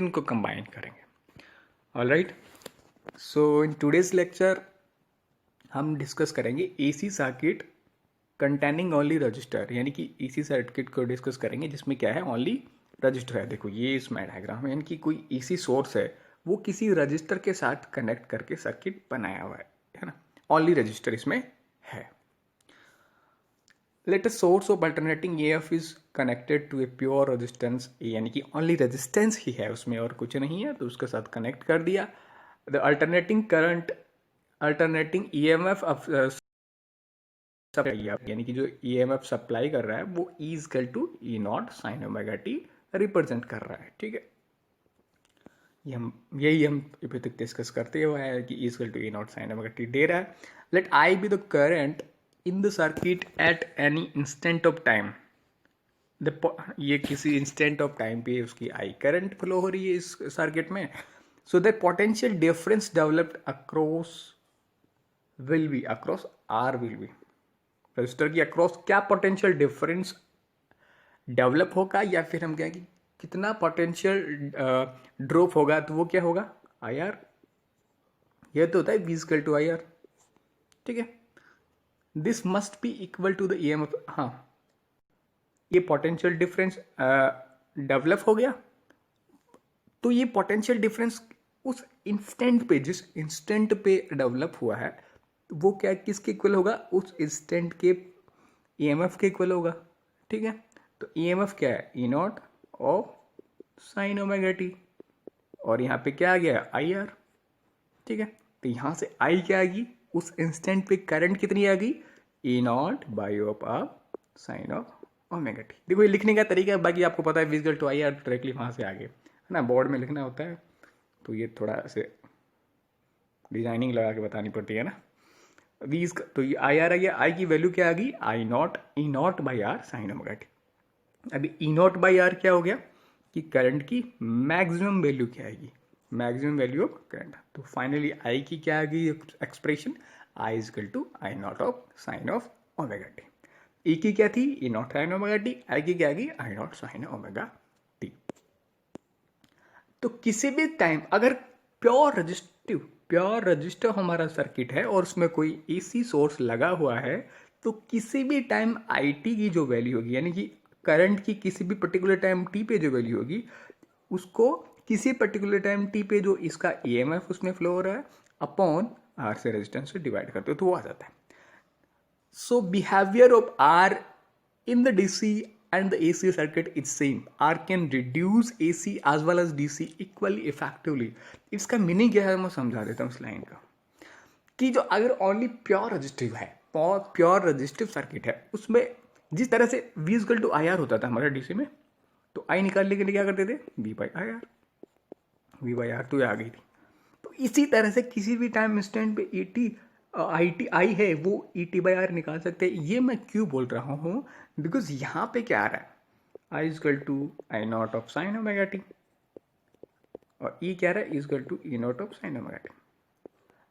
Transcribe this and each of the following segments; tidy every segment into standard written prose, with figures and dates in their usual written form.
इनको कंबाइन करेंगे. Alright, so in today's lecture हम डिस्कस करेंगे AC circuit containing only register, यानी कि एसी सर्किट को डिस्कस करेंगे जिसमें क्या है, ओनली रजिस्टर है. देखो ये इसमें डायग्राम है, यानी कि कोई एसी सोर्स है वो किसी रजिस्टर के साथ कनेक्ट करके सर्किट बनाया हुआ है ना. ओनली रजिस्टर इसमें है. Let a source of alternating EF is connected to a pure resistance, यानी कि ओनली रेजिस्टेंस ही है उसमें और कुछ नहीं है, तो उसके साथ कनेक्ट कर दिया. The alternating current alternating EMF यानी कि जो EMF सप्लाई कर रहा है वो E equal to E naught sine omega t represent कर रहा है. ठीक है, यही हम अभी तक डिस्कस करते हुए हैं कि E equal to E naught sine omega T दे रहा है. Let I be the current in the circuit at any instant of time. ये किसी इंस्टेंट ऑफ टाइम पे उसकी आई करंट फ्लो हो रही है इस सर्किट में. So the potential difference developed across will be across R will be resistor की अक्रॉस क्या पोटेंशियल डिफरेंस डेवलप होगा, या फिर हम कहें कि कितना पोटेंशियल ड्रॉप होगा, तो वो क्या होगा, आई आर. यह तो होता है V equal to I R. ठीक है, this must be equal to the EMF. हाँ, ये पोटेंशियल डिफरेंस डेवलप हो गया, तो ये पोटेंशियल डिफरेंस उस इंस्टेंट पे, जिस इंस्टेंट पे डेवलप हुआ है, वो क्या किसके इक्वल होगा, उस इंस्टेंट के EMF के इक्वल होगा. ठीक है, तो EMF क्या है, E not of sine omega T, और यहाँ पे क्या आ गया, आई आर. ठीक है, तो यहाँ से आई क्या आ गई, उस इंस्टेंट पे करंट कितनी आ गई, E नॉट बाई ऑफ आप साइन ऑफ ओमेगा टी. देखो ये लिखने का तरीका है, बाकी आपको पता है V equal to I R directly वहाँ से आगे है ना, बोर्ड में लिखना होता है तो ये थोड़ा से डिजाइनिंग लगा के बतानी पड़ती है ना. तो ये आई आर आ गया, आई की वैल्यू क्या आ गई, I naught E naught by R sine omega T. अभी ई नॉट बाई आर क्या हो गया कि करंट की मैक्सिमम वैल्यू क्या आएगी, मैक्सिमम वैल्यू ऑफ करंट. तो फाइनली आई की क्या आ गई expression, I equal to I naught of sine of omega T. E की क्या थी, E naught sine omega T, I की क्या आ गई, I naught sine omega T. तो किसी भी टाइम अगर प्योर रजिस्टर हमारा सर्किट है और उसमें कोई एसी सोर्स लगा हुआ है, तो किसी भी टाइम आई टी की जो वैल्यू होगी, यानी कि करंट की किसी भी पर्टिकुलर टाइम टी पे जो वैल्यू होगी, उसको किसी पर्टिकुलर टाइम टी पे जो इसका EMF उसमें फ्लो हो रहा है अपॉन आर से रेजिस्टेंस से डिवाइड करते हो तो वो आ जाता है. So behaviour of R in the DC and the AC circuit is same. R can reduce AC as well as DC equally effectively. इसका मीनिंग क्या है मैं समझा देता हूँ इस लाइन का, कि जो अगर ओनली प्योर रजिस्टिव है, प्योर रजिस्टिव सर्किट है, उसमें जिस तरह से V equal to I R होता था हमारे DC में, तो I निकालने के लिए क्या करते थे, V by I R. V by R तो आ गई थी. तो इसी तरह से किसी भी टाइम इंस्टेंट पे आई है वो ET बाई आर निकाल सकते हैं. ये मैं क्यों बोल रहा हूँ, बिकॉज यहाँ पे क्या आ रहा है, I equal to I naught of sine omega T, और ई क्या रहा है, equal to E naught of sine omega T.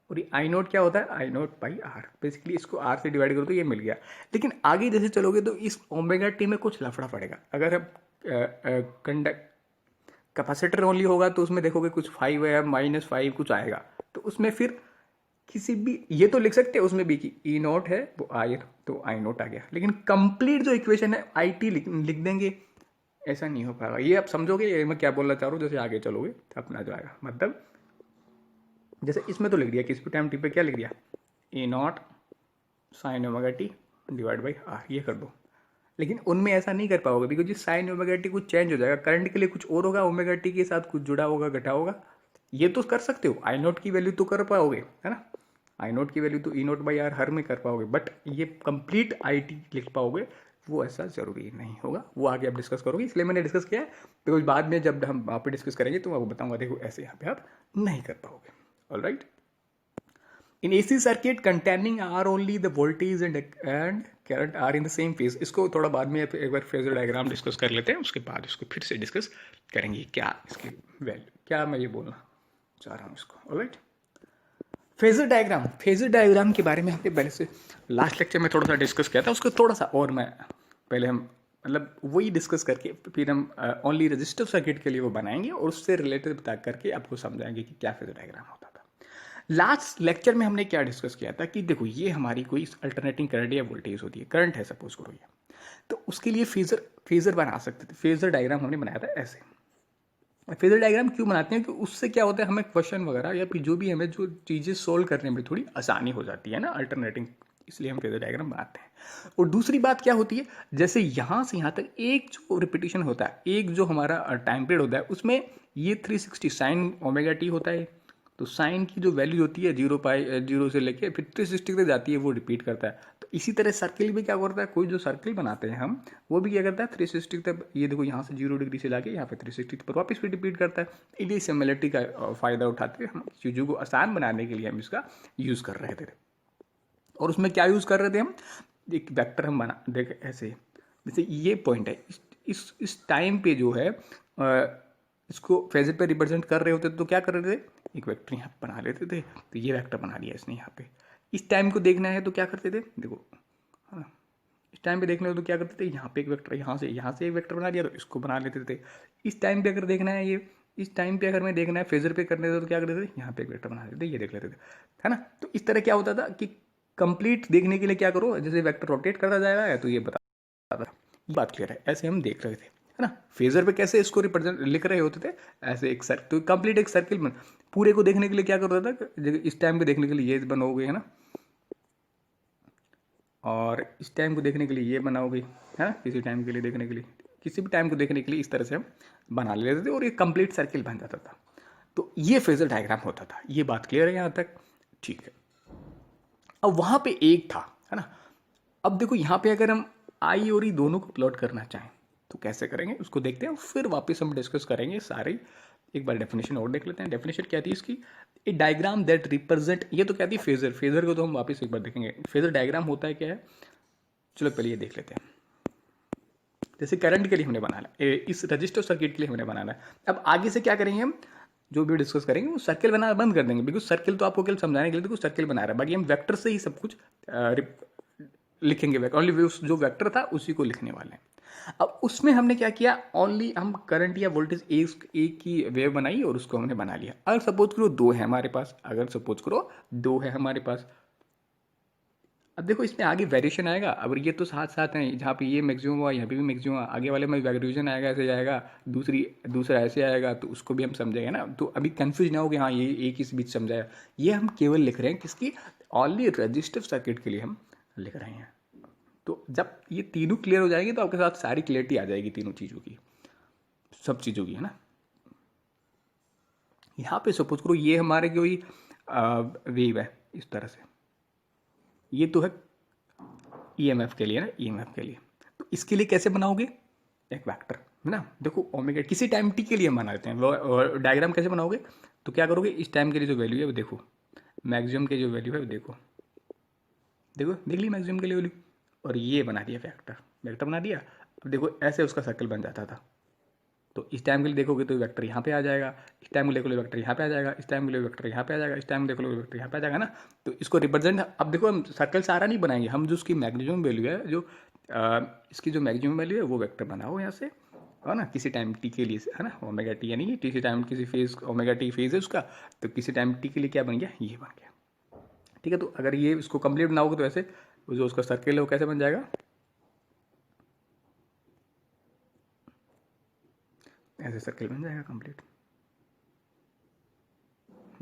और ये आई नॉट क्या होता है, I naught by R. Basically इसको आर से डिवाइड करो तो ये मिल गया. लेकिन आगे जैसे चलोगे तो इस ओमेगा टी में कुछ लफड़ा पड़ेगा. अगर हम कैपेसिटर ओनली होगा तो उसमें देखोगे कुछ 5 है, -5 कुछ आएगा, तो उसमें फिर किसी भी, ये तो लिख सकते हैं उसमें भी कि ई नॉट है वो आई, तो आई नॉट आ गया. लेकिन कंप्लीट जो इक्वेशन है आई टी लिख देंगे, ऐसा नहीं हो पाएगा. ये आप समझोगे ये मैं क्या बोलना चाह रहा हूँ, जैसे आगे चलोगे अपना जाएगा. मतलब जैसे इसमें तो लिख दिया किसी भी टाइम टी पे क्या लिख दिया, E naught sine omega T divide by R, ये कर दो. लेकिन उनमें ऐसा नहीं कर पाओगे, बिकॉज साइन ओमेगा टी कुछ चेंज हो जाएगा, करंट के लिए कुछ और होगा, ओमेगा टी के साथ कुछ जुड़ा होगा, घटा होगा. ये तो कर सकते हो, आई नॉट की वैल्यू तो कर पाओगे है ना, आई नॉट की वैल्यू तो ई नॉट बाई आर हर में कर पाओगे, बट ये कंप्लीट आई टी लिख पाओगे वो ऐसा जरूरी नहीं होगा. वो आगे आप डिस्कस करोगे, इसलिए मैंने डिस्कस किया है, बिकॉज बाद में जब हम वहाँ पे डिस्कस करेंगे तो मैं आपको बताऊंगा, देखो ऐसे यहाँ पे आप नहीं कर पाओगे. Alright, in AC circuit containing R only the voltage and current are in the same phase. इसको थोड़ा बाद में एक बार फेजर डायग्राम डिस्कस कर लेते हैं, उसके बाद इसको फिर से डिस्कस करेंगे क्या इसकी वैल्यू, क्या मैं ये बोलना चाह रहा हूँ इसको. ऑलराइट, फेजर डायग्राम के बारे में हमने पहले से लास्ट लेक्चर में थोड़ा सा डिस्कस किया था, उसको थोड़ा सा और मैं पहले हम मतलब वही डिस्कस करके फिर हम ओनली रजिस्टर सर्किट के लिए वो बनाएंगे और उससे रिलेटेड बता करके आपको समझाएंगे कि क्या फेजर डायग्राम होता था। लास्ट लेक्चर में हमने क्या डिस्कस किया था कि देखो ये हमारी कोई अल्टरनेटिंग करंट या वोल्टेज होती है, करंट है सपोज करो ये, तो उसके लिए फेजर फेजर बना सकते थे। फेजर डायग्राम हमने बनाया था ऐसे। फेजर डायग्राम क्यों बनाते हैं कि उससे क्या होता है, हमें क्वेश्चन वगैरह या फिर जो भी हमें जो चीज़ें सोल्व करने में थोड़ी आसानी हो जाती है ना अल्टरनेटिंग, इसलिए हम फेजर डायग्राम बनाते हैं। और दूसरी बात क्या होती है, जैसे यहाँ से यहाँ तक एक जो रिपीटिशन होता है, एक जो हमारा टाइम पीरियड होता है, उसमें ये 360 साइन ओमेगा टी होता है, तो साइन की जो वैल्यू होती है 0 से लेके फिर 360 तक जाती है, वो रिपीट करता है। तो इसी तरह सर्किल भी क्या करता है, कोई जो सर्किल बनाते हैं हम, वो भी क्या करता है 360 तक, ये देखो यहाँ से 0 डिग्री से लाके यहाँ पे 360 पर वापस फिर रिपीट करता है। इसलिए सिमिलरिटी का फ़ायदा उठाते हुए हम चीज़ों को आसान बनाने के लिए हम इसका यूज़ कर रहे थे। और उसमें क्या यूज़ कर रहे थे हम, एक वेक्टर हम बना देख ऐसे, जैसे ये पॉइंट है, इस टाइम पे जो है इसको फेजर पे रिप्रेजेंट कर रहे होते तो क्या कर रहे थे, एक वेक्टर यहाँ बना लेते थे। तो ये वेक्टर बना लिया इसने यहाँ पे। इस टाइम को देखना है तो क्या करते थे, देखो हाँ, इस टाइम पे देखना है तो क्या करते थे, यहाँ पे एक वेक्टर, यहाँ से एक वेक्टर बना लिया तो इसको बना लेते थे। इस टाइम पे अगर देखना है ये, इस टाइम पे अगर मैं देखना है फेजर पे करने थे तो क्या करते थे, यहाँ पे एक वेक्टर बना लेते थे, ये देख लेते थे, है ना। तो इस तरह क्या होता था कि कंप्लीट देखने के लिए क्या करो, जैसे वेक्टर रोटेट करता जाएगा तो ये बता था, ये बात क्लियर है। ऐसे हम देख रहे थे, है ना। फेजर पे कैसे इसको रिप्रेजेंट लिख रहे होते थे, ऐसे एक सर्कल, तो कंप्लीट एक सर्किल बन, पूरे को देखने के लिए क्या करता था, इस टाइम को देखने के लिए ये बनाओगे, है ना, और इस टाइम को देखने के लिए ये बनाओगे, है ना, किसी टाइम के लिए देखने के लिए, किसी भी टाइम को देखने के लिए इस तरह से हम बना लेते थे और ये कंप्लीट सर्किल बन जाता था। तो ये फेजर डायग्राम होता था। ये बात क्लियर है यहाँ तक, ठीक है। अब वहाँ पे एक था, है ना। अब देखो यहाँ पे अगर हम आई और ई दोनों को प्लॉट करना चाहें तो कैसे करेंगे उसको देखते हैं, फिर वापस हम डिस्कस करेंगे सारे। एक बार डेफिनेशन और देख लेते हैं। डेफिनेशन क्या थी इसकी, ए डायग्राम दैट रिप्रेजेंट, ये तो क्या थी फेजर, फेजर को तो हम वापस एक बार देखेंगे। फेजर डायग्राम होता है क्या है, चलो पहले ये देख लेते हैं। जैसे करंट के लिए हमने बनाना है, इस रजिस्टर सर्किट के लिए हमने बनाना है। अब आगे से क्या करेंगे हम, जो भी डिस्कस करेंगे वो सर्किल बनाना बंद कर देंगे, बिकॉज सर्किल तो आपको केवल समझाने के लिए तो कुछ सर्किल बना रहा है, बाकी हम वेक्टर से ही सब कुछ लिखेंगे, ओनली जो वेक्टर था उसी को लिखने वाले हैं। अब उसमें हमने क्या किया, ओनली हम करंट या वोल्टेज एक की वेव बनाई और उसको हमने बना लिया। अगर सपोज करो दो है हमारे पास, अगर सपोज करो दो है हमारे पास, अब देखो इसमें आगे वेरिएशन आएगा। अब ये तो साथ साथ हैं, जहाँ पे ये मैक्सिमम हुआ यहाँ पे भी मैक्सिमम हुआ, आगे वाले में वेरिएशन आएगा, ऐसे जाएगा, दूसरा ऐसे आएगा, तो उसको भी हम समझेंगे ना। तो अभी कंफ्यूज ना हो कि हाँ ये एक इस बीच समझाया, ये हम केवल लिख रहे हैं किसकी, ओनली रजिस्टिव सर्किट के लिए हम लिख रहे हैं। तो जब ये तीनों क्लियर हो जाएंगे तो आपके साथ सारी क्लियरिटी आ जाएगी तीनों चीज़ों की, सब चीज़ों की, है ना। यहाँ पे सपोज करो ये हमारे कोई वेव है इस तरह से, ये तो है ईएमएफ के लिए ना, ईएमएफ के लिए। तो इसके लिए कैसे बनाओगे, एक वेक्टर, है ना। देखो ओमेगा किसी टाइम टी के लिए हम बना लेते हैं, वो डायग्राम कैसे बनाओगे, तो क्या करोगे, इस टाइम के लिए जो वैल्यू है वो देखो, मैक्सिमम की जो वैल्यू है वो देखो, देख ली मैक्सिमम के लिए वैल्यू, और ये बना दिया वेक्टर बना दिया। अब देखो ऐसे उसका सर्कल बन जाता था। तो इस टाइम के लिए देखोगे तो वेक्टर यहाँ पे आ जाएगा, इस टाइम को देखो वेक्टर यहाँ पे आ जाएगा, इस टाइम के लिए वेक्टर यहाँ पे आ जाएगा, इस टाइम देखो वेक्टर यहाँ पे आ जाएगा ना। तो इसको रिप्रेजेंट, अब देखो हम सर्कल सारा नहीं बनाएंगे, हम जो उसकी मैक्सिमम वैल्यू है, जो इसकी जो मैक्सिमम वैल्यू है वो वेक्टर बनाओ यहाँ से, है ना, किसी टाइम टी के लिए, है ना, ओमेगा टी, यानी कि किसी टाइम किसी फेज, ओमेगा टी फेज है उसका, तो किसी टाइम टी के लिए क्या बन गया, ये बन गया, ठीक है। तो अगर ये इसको कंप्लीट बनाओगे तो ऐसे जो उसका सर्किल है वो कैसे बन जाएगा, ऐसे सर्किल बन जाएगा कंप्लीट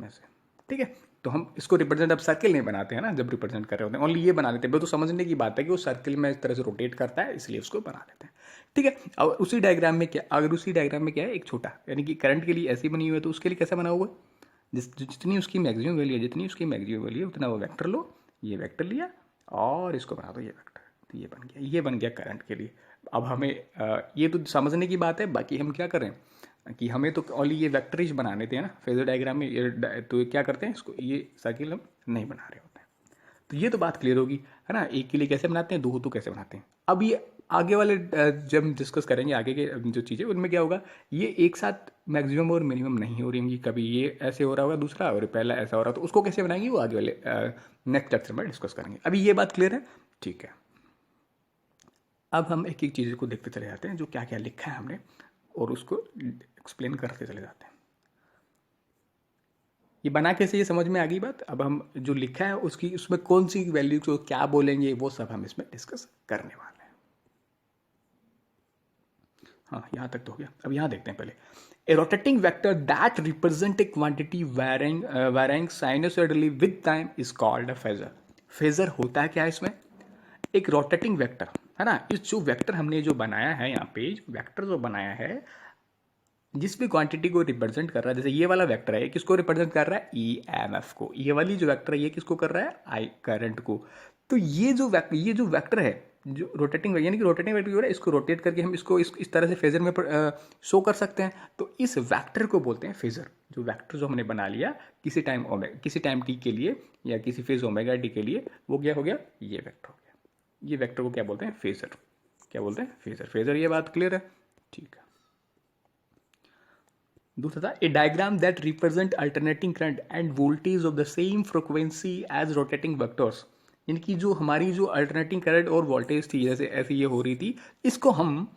ऐसे, ठीक है। तो हम इसको रिप्रेजेंट, अब सर्किल नहीं बनाते हैं ना जब रिप्रेजेंट कर रहे होते हैं, ओनली ये बना लेते हैं। तो समझने की बात है कि वो सर्किल में इस तरह से रोटेट करता है, इसलिए उसको बना लेते हैं, ठीक है। अब उसी डायग्राम में क्या, अगर उसी डायग्राम में क्या है, एक छोटा, यानी कि करंट के लिए ऐसी बनी हुई है, तो उसके लिए कैसे बनाओगे, जितनी उसकी मैक्सिमम वैल्यू है, जितनी उसकी मैक्सिमम वैल्यू है उतना वो वेक्टर लो, ये वेक्टर लिया और इसको बना दो ये वेक्टर, तो ये बन गया, ये बन गया करंट के लिए। अब हमें ये तो समझने की बात है, बाकी हम क्या करें कि हमें तो ओनली ये वेक्टरिज बनाने थे, है ना, फेजर डायग्राम में ये तो क्या करते हैं, इसको ये सर्किल हम नहीं बना रहे होते हैं। तो ये तो बात क्लियर होगी, है ना, एक के लिए कैसे बनाते हैं, दो तो कैसे बनाते हैं। अब ये आगे वाले जब हम डिस्कस करेंगे आगे के जो चीज़ें, उनमें क्या होगा, ये एक साथ मैक्सिमम और मिनिमम नहीं हो रही होंगी, कभी ये ऐसे हो रहा होगा दूसरा और पहला ऐसा हो रहा, तो उसको कैसे बनाएंगे वो आगे वाले नेक्स्ट लेक्चर में डिस्कस करेंगे। अभी ये बात क्लियर है, ठीक है। अब हम एक एक चीज़ को देखते चले जाते हैं जो क्या क्या लिखा है हमने, और उसको एक्सप्लेन करते चले जाते हैं। ये बना कैसे, ये समझ में आ गई बात। अब हम जो लिखा है उसकी, उसमें कौन सी वैल्यू को क्या बोलेंगे, वो सब हम इसमें डिस्कस करने वाले हैं। हाँ, यहाँ तक तो हो गया। अब यहाँ देखते हैं पहले, a rotating vector that represent a quantity varying sinusoidally with time is called a phasor. Phasor होता है क्या इसमें, एक रोटेटिंग वेक्टर है ना। इस जो वेक्टर हमने जो बनाया है यहाँ पे, वेक्टर जो बनाया है जिस भी क्वांटिटी को रिप्रेजेंट कर रहा है, जैसे ये वाला वेक्टर है, किसको रिप्रेजेंट कर रहा है, ईएमएफ को। ये वाली जो वेक्टर है ये किसको कर रहा है, आई करंट को। तो ये जो वेक्टर है, जो रोटेटिंग, यानी कि रोटेटिंग वेक्टर हो रहा है, इसको रोटेट करके हम इसको इस तरह से फेजर में शो कर सकते हैं। तो इस वेक्टर को बोलते हैं फेजर। जो वेक्टर जो हमने बना लिया किसी टाइम टी के लिए या किसी फेज ओमेगा टी के लिए, वो क्या हो गया, ये वेक्टर हो गया। ये वेक्टर को क्या बोलते हैं, फेजर। क्या बोलते हैं, फेजर। फेजर, ये बात क्लियर है, ठीक है। दूसरा था, a diagram that represent alternating current and voltage of the same frequency as rotating vectors. इनकी जो हमारी जो अल्टरनेटिंग करंट और वोल्टेज थी, जैसे ऐसे ये हो रही थी, इसको हम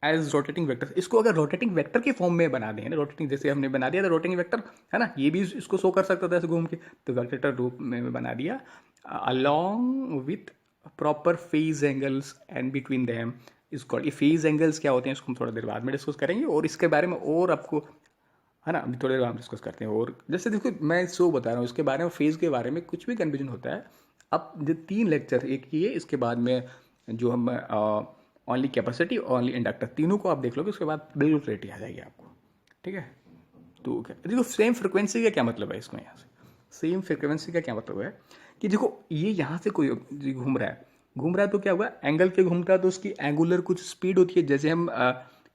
एज रोटेटिंग वेक्टर, इसको अगर रोटेटिंग वेक्टर के फॉर्म में बना दें ना, रोटेटिंग जैसे हमने बना दिया था रोटेटिंग वेक्टर, है ना, ये भी इसको शो कर सकता था ऐसे घूम के, तो वेक्टर रूप में बना दिया along with proper phase angles and between them is called. ये फेज एंगल्स क्या होते हैं इसको हम थोड़ा देर बाद में डिस्कस करेंगे, और इसके बारे में और आपको, है ना, अभी थोड़ी देर बाद हम डिस्कस करते हैं। और जैसे देखो मैं शो बता रहा हूँ, इसके बारे में फेज के बारे में कुछ भी कन्फ्यूजन होता है। अब जो 3 लेक्चर, एक ये, इसके बाद में जो हम ओनली कैपेसिटी, ओनली इंडक्टर, तीनों को आप देख लोगे, उसके बाद बिल्कुल क्लैरिटी आ जाएगी आपको, ठीक है। तो देखो सेम फ्रिक्वेंसी का क्या मतलब है इसमें, यहाँ से सेम फ्रिक्वेंसी का क्या मतलब है कि देखो ये यहाँ से कोई घूम रहा है तो क्या हुआ, एंगल पे घूमता है तो उसकी एंगुलर कुछ स्पीड होती है, जैसे हम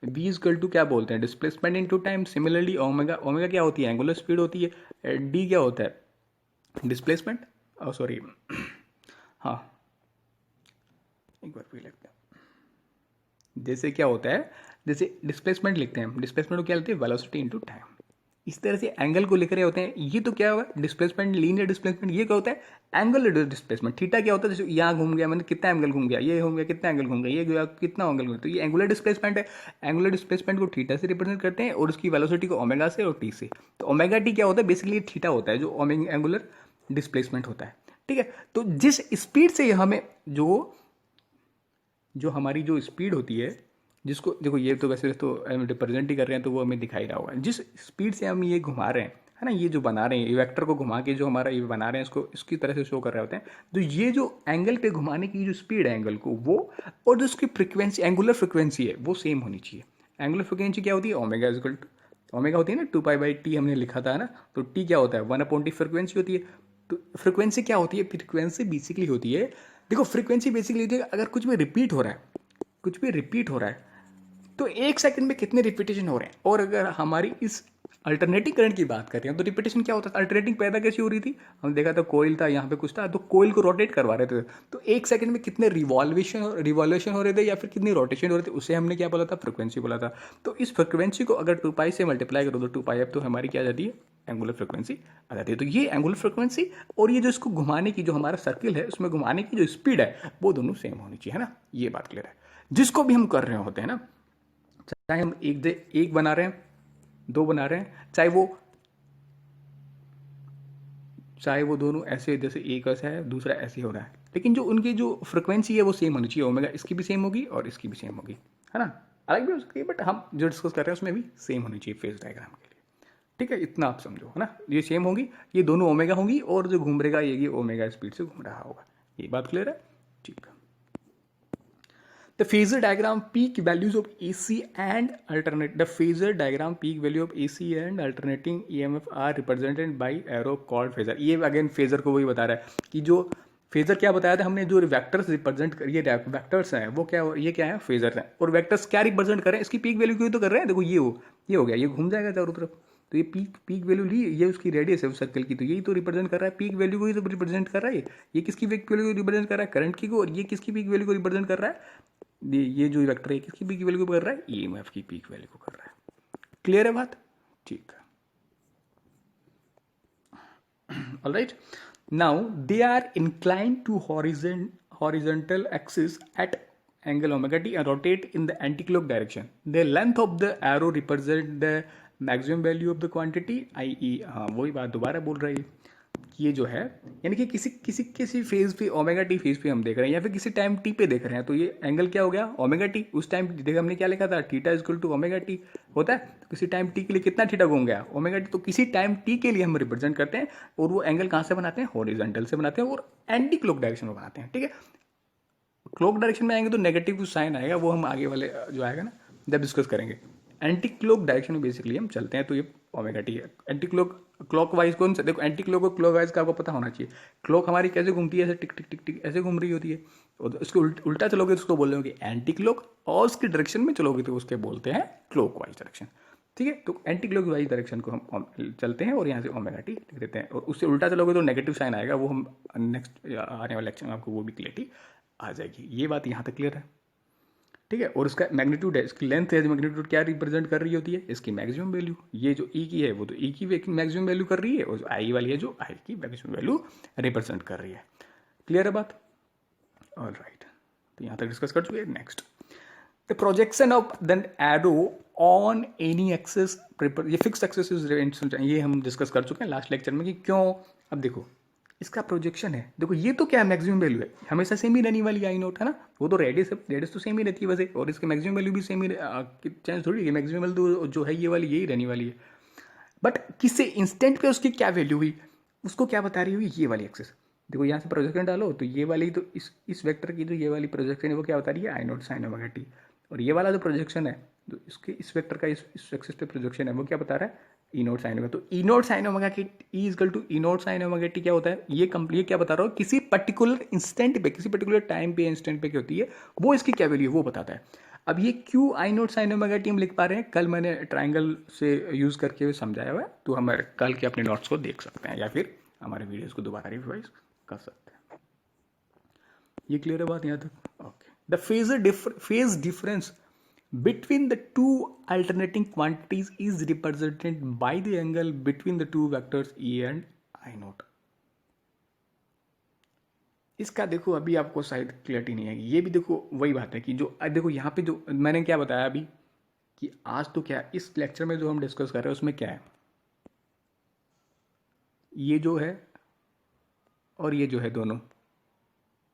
v इक्वल टू क्या बोलते हैं, displacement into time. Similarly omega, omega क्या होती है, एंगुलर स्पीड होती है। d क्या होता है, डिस्प्लेसमेंट, सॉरी हाँ, एक बार फिर लिखते हैं। जैसे क्या होता है, जैसे डिस्प्लेसमेंट लिखते हैं, डिस्प्लेसमेंट को क्या लिखते हैं, वेलोसिटी इनटू टाइम। इस तरह से एंगल को लिख रहे होते हैं। ये तो क्या हुआ, डिस्प्लेसमेंट, लीनियर डिस्प्लेसमेंट। ये क्या होता है, एंगुलर डिस्प्लेसमेंट। थीटा क्या होता है, जैसे यहाँ घूम गया, मैंने कितना एंगल घूम गया, ये हो गया कितना एंगल घूम गया, ये गया कितना एंगल घूम गया, तो ये एंगुलर डिस्प्लेसमेंट है। एंगुलर डिस्प्लेसमेंट को थीटा से रिप्रेजेंट करते हैं और उसकी वेलोसिटी को ओमेगा से और टी से। तो ओमेगा टी क्या होता है, बेसिकली थीटा होता है जो एंगुलर डिस्प्लेसमेंट होता है, ठीक है। तो जिस स्पीड से हमें जो हमारी जो स्पीड होती है, जिसको देखो ये तो वैसे तो रिप्रेजेंट ही कर रहे हैं तो वो हमें दिखाई रहा होगा, जिस स्पीड से हम ये घुमा रहे हैं, है ना, ये जो बना रहे हैं, ये वेक्टर को घुमा के जो हमारा ये बना रहे हैं, इसको इसकी तरह से शो कर रहे होते हैं। तो ये जो एंगल पे घुमाने की जो स्पीड है एंगल को, वो और जो उसकी फ्रिक्वेंसी, एंगुलर फ्रिक्वेंसी है, वो सेम होनी चाहिए। एंगुलर फ्रिक्वेंसी क्या होती है, ओमेगा इक्वल टू, ओमेगा होती है ना 2π/t, हमने लिखा था ना, तो टी क्या होता है, 1/t फ्रिक्वेंसी होती है। तो फ्रिक्वेंसी क्या होती है, फ्रिक्वेंसी बेसिकली होती है, देखो फ्रिक्वेंसी बेसिकली होती है अगर कुछ भी रिपीट हो रहा है, कुछ भी रिपीट हो रहा है तो 1 सेकंड में कितने रिपीटेशन हो रहे हैं। और अगर हमारी इस अल्टरनेटिंग करंट की बात करें तो रिपीटेशन क्या होता था, अल्टरनेटिंग पैदा कैसी हो रही थी, हम देखा था कोयल था, यहाँ पे कुछ था, तो कोयल को रोटेट करवा रहे थे, तो 1 सेकंड में कितने रिवॉल्यूशन हो रहे थे या फिर कितनी रोटेशन हो रहे थे, उसे हमने क्या बोला था, फ्रिक्वेंसी बोला था। तो इस फ्रिक्वेंसी को अगर 2π से मल्टीप्लाई करो तो 2π अब तो हमारी क्या आ जाती है, एंगुलर फ्रिक्वेंसी आ जाती है। तो ये एंगुलर फ्रिक्वेंसी और ये जो इसको घुमाने की जो हमारा सर्किल है उसमें घुमाने की जो स्पीड है वो दोनों सेम होनी चाहिए, है ना, ये बात क्लियर है। जिसको भी हम कर रहे होते हैं ना, चाहे हम एक बना रहे हैं, 2 बना रहे हैं, चाहे वो दोनों ऐसे, जैसे एक ऐसा है दूसरा ऐसे हो रहा है, लेकिन जो उनकी जो फ्रिक्वेंसी है वो सेम होनी चाहिए। ओमेगा इसकी भी सेम होगी और इसकी भी सेम होगी, है ना, अलग भी हो सकती है बट हम जो डिस्कस कर रहे हैं उसमें भी सेम होनी चाहिए फेज डायग्राम के लिए, ठीक है। इतना आप समझो, है ना, ये सेम होगी, ये दोनों ओमेगा होंगी और जो घूम रहेगा ये ओमेगा स्पीड से घूम रहा होगा, ये बात क्लियर है, ठीक है। The phasor diagram peak values of AC and alternate. The phasor diagram peak value of AC and alternating EMF are represented by arrow called phasor. ये अगेन फेजर को वही बता रहा है कि जो फेजर क्या बताया था हमने, जो वेक्टर्स रिप्रेजेंट कर, ये वेक्टर्स हैं वो क्या, ये क्या है, फेजर हैं। और वेक्टर्स क्या रिप्रेजेंट कर रहे हैं, इसकी पीक वैल्यू क्यों तो कर रहे हैं, देखो ये हो गया, ये घूम जाएगा चारों तरफ, तो ये पीक वैल्यू ली, ये उसकी रेडियस है उस सर्कल की, तो यही तो रिप्रेजेंट कर रहा है, पीक वैल्यू को ही तो रिप्रेजेंट कर रहा है। ये किसकी पीक वैल्यू को रिप्रेजेंट कर रहा है, करंट की को, और ये किसकी पीक वैल्यू को रिप्रेजेंट कर रहा है, ये जो वेक्टर है किसकी पीक वैल्यू को कर रहा है, ईएमएफ की पीक वैल्यू को कर रहा है। क्लियर है बात, ठीक है। Alright, now they are inclined to horizontal axis at angle omega t and rotate in the anticlock direction. The length of the arrow represent the maximum value of the quantity, i.e. हाँ वही बात दोबारा बोल रही है। ये जो है यानी कि किसी किसी किसी फेज पे ओमेगा टी फेज पे हम देख रहे हैं या फिर किसी टाइम टी पे देख रहे हैं, तो ये एंगल क्या हो गया ओमेगा टी। उस टाइम देखा हमने क्या लिखा था, theta equal to omega t होता है। तो किसी टाइम टी के लिए कितना थीटा घूम गया ओमेगा टी। तो किसी टाइम टी के लिए हम रिप्रेजेंट करते हैं और वो एंगल कहाँ से बनाते हैं, हॉरिजॉन्टल से बनाते हैं और एंटी क्लॉक डायरेक्शन में बनाते हैं। ठीक है, क्लॉक डायरेक्शन में आएंगे तो नेगेटिव साइन आएगा, वो हम आगे वाले जो आएगा ना जब डिस्कस करेंगे। एंटी क्लॉक डायरेक्शन में बेसिकली हम चलते हैं, तो ये ओमेगा टी है। एंटी क्लॉक क्लॉक वाइज कौन सा, देखो एंटी क्लॉक और क्लॉक वाइज का आपको पता होना चाहिए। क्लॉक हमारी कैसे घूमती है, ऐसे टिक टिक टिक टिक ऐसे घूम रही होती है, और उसको उल्टा चलोगे तो उसको बोल रहे हो एंटी क्लॉक, और उसकी डायरेक्शन में चलोगे तो उसके बोलते हैं क्लॉक वाइज डायरेक्शन। ठीक है, तो एंटी क्लॉक वाइज डायरेक्शन को हम चलते हैं और यहाँ से ओमेगा टी लिख देते हैं, और उससे उल्टा चलोगे तो नेगेटिव साइन आएगा, वो हम नेक्स्ट आने वाले लेक्चर में आपको वो भी क्लियरिटी आ जाएगी। ये बात यहाँ तक क्लियर है। ठीक है, और इसका मैग्नीट्यूड है, इसकी लेंथ है, मैग्नीट्यूड क्या रिप्रेजेंट कर रही होती है, इसकी मैक्सिमम वैल्यू। ये जो ई की है वो तो ई की मैक्सिमम वैल्यू कर रही है, और जो आई वाली है जो आई की मैक्सिमम वैल्यू रिप्रेजेंट कर रही है। क्लियर है बात? ऑल राइट, तो यहाँ तक डिस्कस कर चुके हैं। Next, the projection of then arrow on any axis, ये फिक्स एक्सेस, ये हम डिस्कस कर चुके हैं लास्ट लेक्चर में कि क्यों। अब देखो इसका प्रोजेक्शन है, देखो ये तो क्या है मैक्सिमम वैल्यू है, हमेशा सेम ही रहने वाली आई नोट है ना, वो तो रेडियस तो सेम ही रहती है वैसे, और इसकी मैक्सिमम वैल्यू भी सेम ही चेंज थोड़ी है, मैक्सिमम वैल्यू जो है ये वाली यही रहने वाली है। बट किसी इंस्टेंट पे उसकी क्या वैल्यू हुई, उसको क्या बता रही हुई ये वाली एक्सेस। देखो यहाँ से प्रोजेक्शन डालो तो ये वाली, तो इस वेक्टर की जो ये वाली प्रोजेक्शन है वो क्या बता रही है, आई नोट साइन ओमेगा टी। और ये वाला जो प्रोजेक्शन है जो इसके इस वेक्टर का इस एक्सिस पे प्रोजेक्शन है वो क्या बता रहा है, ई नोट साइन ओमेगा। तो ई नोट साइन ओमेगा की E equal to E naught sine omega t क्या होता है, ये कंप्लीट क्या बता रहा हूँ, किसी पर्टिकुलर इंस्टेंट पे, किसी पर्टिकुलर टाइम पे, इंस्टेंट पे क्या होती है वो इसकी क्या वैल्यू है वो बताता है। अब ये Q I naught sine omega T हम लिख पा रहे हैं, कल मैंने ट्राइंगल से यूज़ करके समझाया हुआ है, तो हम कल के अपने नोट्स को देख सकते हैं या फिर हमारे वीडियोज़ को दोबारा रिवाइज कर सकते हैं। ये क्लियर है बात यहाँ तक? Okay, the phase difference between the two alternating quantities is represented by the angle between the two vectors E and I naught। इसका देखो अभी आपको शायद क्लियरिटी नहीं आएगी, ये भी देखो वही बात है कि जो देखो यहाँ पे जो मैंने क्या बताया अभी कि आज तो क्या इस लेक्चर में जो हम डिस्कस कर रहे हैं उसमें क्या है, ये जो है और ये जो है दोनों,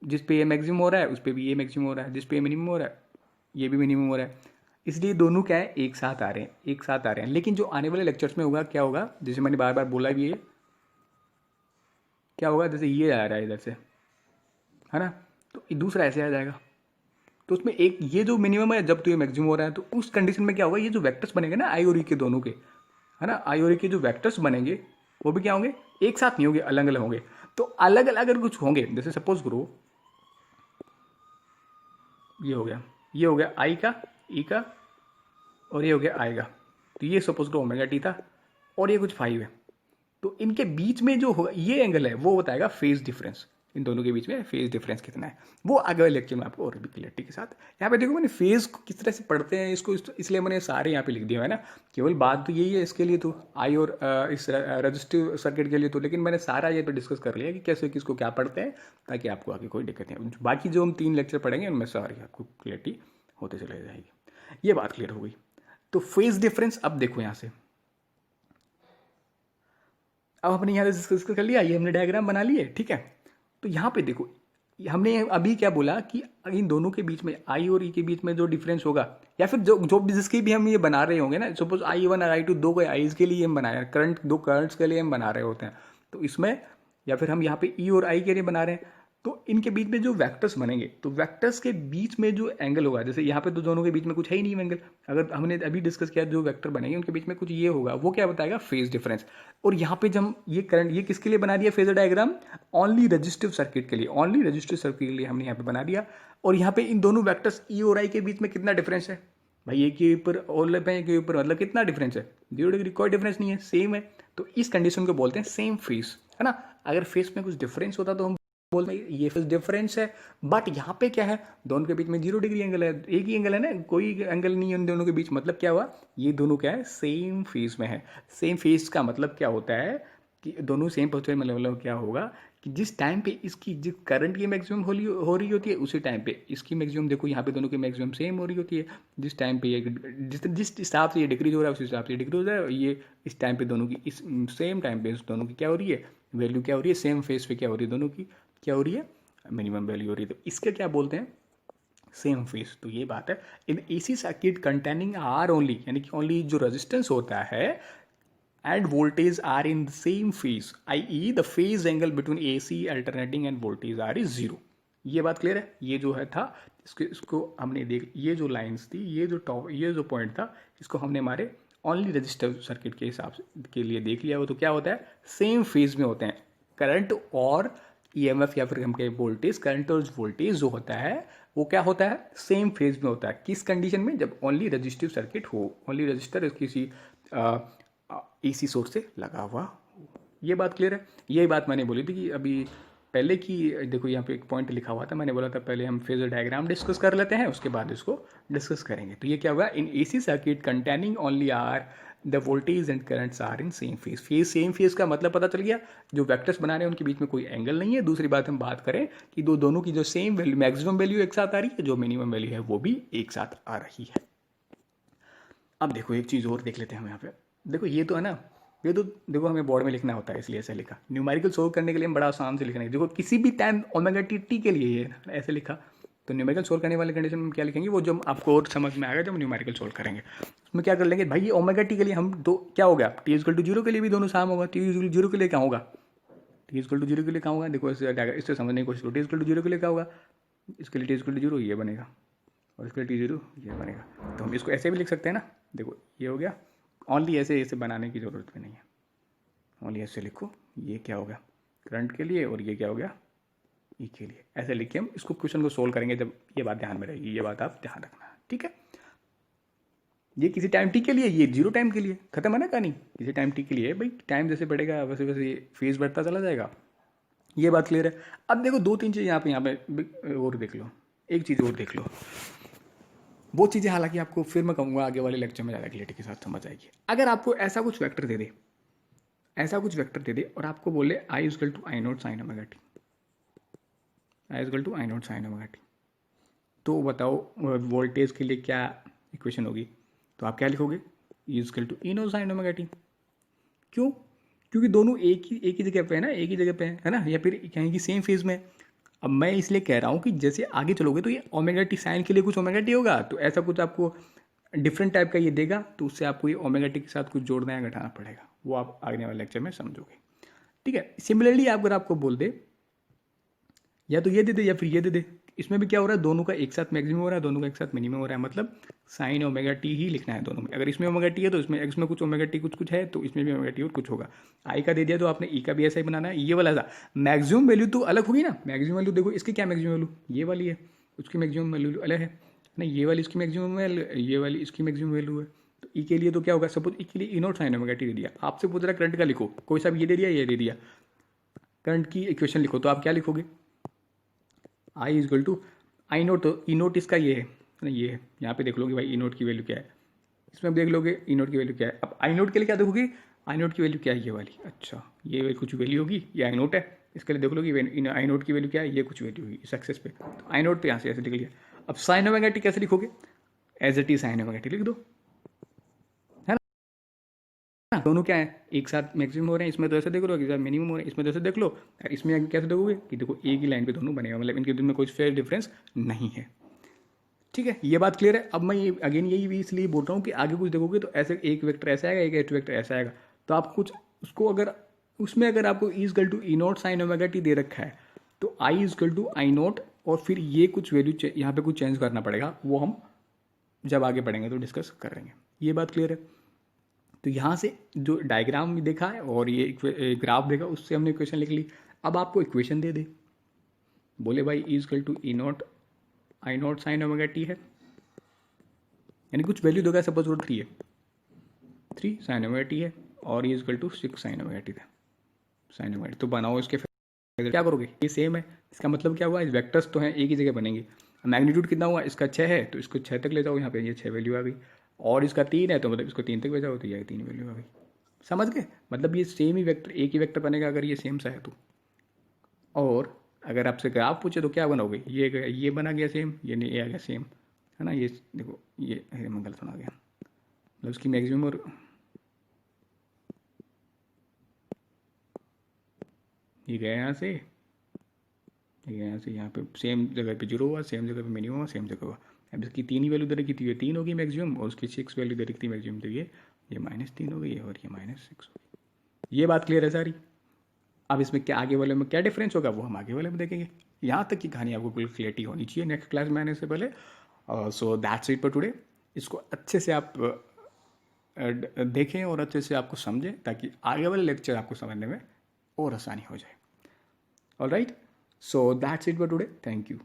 जिस पे ये मैक्सिमम हो रहा है उस पे भी ये मैक्सिमम हो रहा है, जिस पे ये मिनिमम हो रहा है ये भी मिनिमम हो रहा है, इसलिए दोनों क्या है एक साथ आ रहे हैं, एक साथ आ रहे हैं। लेकिन जो आने वाले लेक्चर्स में होगा क्या होगा, जैसे मैंने बार बार बोला भी है, क्या होगा जैसे ये आ रहा है इधर से है ना, तो दूसरा ऐसे आ जाएगा, तो उसमें एक ये जो मिनिमम है जब तो ये मैक्सिमम हो रहा है, तो उस कंडीशन में क्या होगा, ये जो वेक्टर्स बनेंगे ना आई और ई के दोनों के है ना, आई और ई के जो वेक्टर्स बनेंगे वो भी क्या होंगे, एक साथ नहीं होंगे, अलग अलग होंगे। तो अलग अलग अगर कुछ होंगे, जैसे सपोज करो ये हो गया आई का, ई का, और ये हो गया आएगा, तो ये सपोज करो ओमेगा टी था और ये कुछ 5 है, तो इनके बीच में जो होगा ये एंगल है वो बताएगा फेज डिफरेंस, इन दोनों के बीच में फेज डिफरेंस कितना है वो आगे वाले लेक्चर में आपको और भी क्लियरिटी के साथ। यहाँ पे देखो मैंने फेज को किस तरह से पढ़ते हैं इसको, इसलिए मैंने सारे यहाँ पे लिख दिया है ना, केवल बात तो यही है इसके लिए तो आई और इस रजिस्टिव सर्किट के लिए तो, लेकिन मैंने सारा ये पे डिस्कस कर लिया कि कैसे किसको क्या पढ़ते हैं ताकि आपको आगे कोई दिक्कत नहीं। बाकी जो हम 3 लेक्चर पढ़ेंगे उनमें सारी आपको क्लियरिटी होते चले जाएगी। ये बात क्लियर हो गई। तो फेज डिफरेंस अब देखो यहाँ से, अब हमने यहाँ से डिस्कस कर लिया, ये हमने डायग्राम बना लिए, ठीक है। तो यहाँ पे देखो हमने अभी क्या बोला कि इन दोनों के बीच में आई और ई के बीच में जो डिफरेंस होगा, या फिर जो जिसके भी हम ये बना रहे होंगे ना, सपोज I1 और I2 दो कोई आईज के लिए हम बनाए, करंट दो करंट्स के लिए हम बना रहे होते हैं, तो इसमें या फिर हम यहाँ पे ई और आई के लिए बना रहे हैं, तो इनके बीच में जो वेक्टर्स बनेंगे, तो वेक्टर्स के बीच में जो एंगल होगा, जैसे यहाँ पे तो दोनों के बीच में कुछ है ही नहीं एंगल, अगर हमने अभी डिस्कस किया जो वेक्टर बनेंगे उनके बीच में कुछ ये होगा, वो क्या बताएगा फेज डिफरेंस। और यहाँ पे जब ये करंट ये किसके लिए बना दिया phasor diagram, only resistive circuit के लिए, ओनली रजिस्टिव सर्किट के लिए हमने यहाँ पे बना दिया। और यहाँ पे इन दोनों वेक्टर्स ई और आई के बीच में कितना डिफरेंस है भाई, एक के ऊपर ओवरलैप है, एक के ऊपर मतलब कितना डिफरेंस है, 0 डिग्री, कोई डिफरेंस नहीं है, सेम है। तो इस कंडीशन को बोलते हैं सेम फेज, है ना। अगर फेज में कुछ डिफरेंस होता तो हम बोलते हैं ये फेज डिफरेंस है, बट यहाँ पे क्या है, दोनों के बीच में 0 डिग्री एंगल है, एक ही एंगल है ना, कोई एंगल नहीं है उन दोनों के बीच, मतलब क्या हुआ, ये दोनों क्या है सेम फेज में है। सेम फेज का मतलब क्या होता है कि दोनों सेम पोजीशन में, मतलब क्या होगा कि जिस टाइम पे इसकी जिस करंट की मैक्सिमम हो रही होती है उसी टाइम पे इसकी मैक्सिमम, देखो यहाँ पे दोनों की मैक्सिमम सेम हो रही होती है। जिस टाइम पे ये जिस हिसाब से ये डिक्रीज हो रहा है उस हिसाब से डिक्रीज हो रहा है, ये इस टाइम पे दोनों की इस सेम टाइम पे दोनों की क्या हो रही है, वैल्यू क्या हो रही है, सेम फेस पे क्या हो रही है, दोनों की क्या हो रही है, मिनिमम वैल्यू हो रही है। तो इसके क्या बोलते हैं, सेम फेस। तो ये बात है। In AC circuit containing R only, यानी कि ओनली जो रेजिस्टेंस होता है and voltage are in the same phase, i.e. the phase angle between AC alternating and voltage R is zero। ये बात क्लियर है। ये जो है था इसको हमने देख, ये जो लाइंस थी, ये जो टॉप, ये जो पॉइंट था, इसको हमने हमारे ओनली रजिस्टर सर्किट के हिसाब से के लिए देख लिया। वो तो क्या होता है, सेम फेज में होते हैं करंट और ईएमएफ, या फिर हम कहें वोल्टेज, करंट और वोल्टेज जो होता है वो क्या होता है, सेम फेज में होता है। किस कंडीशन में, जब ओनली रजिस्टिव सर्किट हो, ओनली रजिस्टर किसी एसी सोर्स से लगा हुआ हो। ये बात क्लियर है। यही बात मैंने बोली थी कि अभी पहले की, देखो यहाँ पे एक पॉइंट लिखा हुआ था, मैंने बोला था पहले हम फेजर डायग्राम डिस्कस कर लेते हैं, उसके बाद इसको डिस्कस करेंगे। तो ये क्या होगा, in AC circuit containing only R the voltage and currents are in same phase. Same phase का मतलब पता चल गया, जो वेक्टर्स बना रहे हैं उनके बीच में कोई एंगल नहीं है। दूसरी बात हम बात करें कि दोनों की जो सेम वैल्यू, मैक्सिमम वैल्यू एक साथ आ रही है, जो मिनिमम वैल्यू है वो भी एक साथ आ रही है। अब देखो एक चीज़ और देख लेते हैं हम यहाँ पे। देखो ये तो है ना, ये तो देखो हमें बोर्ड में लिखना होता है इसलिए ऐसे लिखा। न्यूमेरिकल सोल्व करने के लिए हम बड़ा आसान से लिखना है। देखो किसी भी टाइम ओमेगा टी के लिए ये ऐसे लिखा, तो न्यूमेरिकल सोल्व करने वाले कंडीशन में क्या लिखेंगे, वो जो आपको और समझ में आएगा जब न्यूमेरिकल सोल्व करेंगे। उसमें क्या कर लेंगे भाई, ये ओमेगा टी के लिए हम दो क्या हो गया, टी इक्वल टू जीरो के लिए भी दोनों साम होगा। टी जीरो के लिए क्या होगा, टी इक्वल टू जीरो के लिए क्या होगा, देखो इससे समझने की कोशिश करो। टी इक्वल टू जीरो के लिए क्या होगा, इसके लिए टी इक्वल टू जीरो ये बनेगा, और इसके लिए टी जीरो ये बनेगा। तो हम इसको ऐसे भी लिख सकते हैं ना, देखो ये हो गया। ओनली ऐसे ऐसे बनाने की ज़रूरत भी नहीं है, ओनली ऐसे लिखो। ये क्या हो गया करंट के लिए, और ये क्या हो गया ई के लिए। ऐसे लिख के हम इसको क्वेश्चन को सोल्व करेंगे जब ये बात ध्यान में रहेगी। ये बात आप ध्यान रखना, ठीक है। ये किसी टाइम टी के लिए, ये जीरो टाइम के लिए, खत्म है ना कहानी। किसी टाइम टी के लिए भाई, टाइम जैसे बढ़ेगा वैसे वैसे फेज बढ़ता चला जाएगा। ये बात क्लियर है। अब देखो दो तीन चीज़ यहाँ पे और देख लो, एक चीज़ और देख लो। वो चीज़ें हालांकि आपको फिर मैं कहूँगा आगे वाले लेक्चर में ज़्यादा क्लियरिटी के साथ समझ आएगी। अगर आपको ऐसा कुछ वेक्टर दे दे, ऐसा कुछ वेक्टर दे दे और आपको बोले I equal to I naught sine omega T, I equal to I naught sine omega T, तो बताओ वोल्टेज के लिए क्या इक्वेशन होगी। तो आप क्या लिखोगे, E equal to E naught sine omega t. क्यों, क्योंकि दोनों एक ही जगह पे है ना, एक ही जगह पे है ना, या फिर कहें कि सेम फेज में। अब मैं इसलिए कह रहा हूँ कि जैसे आगे चलोगे तो ये ओमेगा टी साइन के लिए कुछ ओमेगा टी होगा, तो ऐसा कुछ आपको डिफरेंट टाइप का ये देगा, तो उससे आपको ये ओमेगा टी के साथ कुछ जोड़ना या घटाना पड़ेगा। वो आप आगे वाले लेक्चर में समझोगे, ठीक है। सिमिलरली अगर आपको बोल दे या तो ये दे दे या फिर ये दे दे, इसमें भी क्या हो रहा है, दोनों का एक साथ मैक्सिमम हो रहा है, दोनों का एक साथ मिनिमम हो रहा है, मतलब साइन ओमेगा टी ही लिखना है दोनों में। अगर इसमें ओमेगा टी है तो इसमें कुछ ओमेगा टी कुछ है, तो इसमें भी ओमेगा टी और कुछ होगा। आई का दे दिया तो आपने ई का भी ऐसा ही बनाना है। ये वाला ऐसा मैक्सिमम वैल्यू तो अलग होगी ना, मैक्सिमम वैल्यू देखो इसकी क्या मैक्सिमम वैल्यू ये वाली है, उसकी मैक्सिमम वैल्यू अलग है ना, ये वाली इसकी मैक्सिमम वैल्यू, ये वाली इसकी मैक्सिमम वैल्यू है। तो ई के लिए तो क्या होगा, सपोज ई के लिए ई नॉट साइन ओमेगा टी दे दिया, आपसे पूछ रहा करंट का लिखो, कोई सा भी ये दे दिया, ये दे दिया, करंट की इक्वेशन लिखो, तो आप क्या लिखोगे, आई इक्वल टू आई नोट, तो ई नोट इसका ये है ना, ये है। यहाँ पे देख लोगे भाई ई नोट की वैल्यू क्या है, इसमें देख लोगे ई नोट की वैल्यू क्या है। अब आई नोट के लिए क्या देखोगे, आई नोट की वैल्यू क्या है, ये वाली, अच्छा ये कुछ वैल्यू होगी, ये आई नोट है। इसके लिए देख लोगे आई नोट की वैल्यू क्या है, ये कुछ वैल्यू होगी इस एक्सेस पे, तो आई नोट तो यहाँ से ऐसे लिख लिया। अब साइन ओमेगा टी कैसे लिखोगे, as it is sine omega t लिख दो, है ना। दोनों क्या है, एक साथ मैक्सिमम हो रहे हैं, इसमें तो ऐसे देख लो, एक साथ मिनिमम हो रहे हैं, इसमें तो ऐसे देख लो, इसमें कैसे देखोगे कि देखो एक ही लाइन पे दोनों बनेगा, मतलब इनके बीच में कोई फेयर डिफरेंस नहीं है, ठीक है। ये बात क्लियर है। अब मैं ये अगेन यही भी इसलिए बोल रहा हूँ कि आगे कुछ देखोगे तो ऐसे एक वेक्टर ऐसा आएगा, एक वेक्टर ऐसा आएगा, तो आप कुछ उसको अगर उसमें अगर आपको E equal to E naught sine omega T दे रखा है, तो I equal to I naught और फिर ये कुछ वैल्यू यहाँ पे कुछ चेंज करना पड़ेगा, वो हम जब आगे पढ़ेंगे तो डिस्कस करेंगे। ये बात क्लियर है। तो यहाँ से जो डायग्राम भी देखा है और ये ग्राफ देखा, उससे हमने इक्वेशन लिख ली। अब आपको इक्वेशन दे दे, बोले भाई E equal to E naught I naught sine omega t है, यानी कुछ वैल्यू दोगे, सपोज वो 3 है, 3 साइन ओमेगा टी है, और ये equal to 6 sine omega t है, साइन ओमेगा टी। तो बनाओ इसके फिर क्या करोगे, ये सेम है, इसका मतलब क्या हुआ, इस वेक्टर्स तो हैं एक ही जगह बनेंगे। मैग्नीट्यूड कितना हुआ, इसका 6 है तो इसको 6 तक ले जाओ, यहाँ पे ये 6 वैल्यू आ गई, और इसका 3 है तो मतलब इसको 3 तक ले जाओ, तो ये 3 वैल्यू आ गई। समझ गए, मतलब ये सेम ही वेक्टर, एक ही वेक्टर बनेगा अगर ये सेम सा है तो। और अगर आपसे ग्राफ पूछे तो क्या बनाओगे, ये बना गया सेम, ये नहीं, ये आ गया सेम, है ना। ये देखो, ये मैं गलत बना गया, मतलब उसकी मैक्सिमम और ये गया यहाँ से, ये गया यहाँ से, यहाँ पे सेम जगह पे जीरो हुआ, सेम जगह पे मिनिमम हुआ, सेम जगह हुआ। अब इसकी तीन ही वैल्यू दे रखी थी, ये तीन होगी मैक्सिमम, और उसकी 6 वैल्यू दे रखी थी मैक्सिमम, तो ये -3 हो गई और ये -6 हो गई। ये बात क्लियर है सारी। अब इसमें क्या आगे वाले में क्या डिफरेंस होगा वो हम आगे वाले में देखेंगे। यहाँ तक की कहानी आपको बिल्कुल क्लियरिटी होनी चाहिए नेक्स्ट क्लास में आने से पहले। So that's it for today. इसको अच्छे से आप देखें और अच्छे से आपको समझें, ताकि आगे वाले लेक्चर आपको समझने में और आसानी हो जाए। All right, so that's it for today, thank you.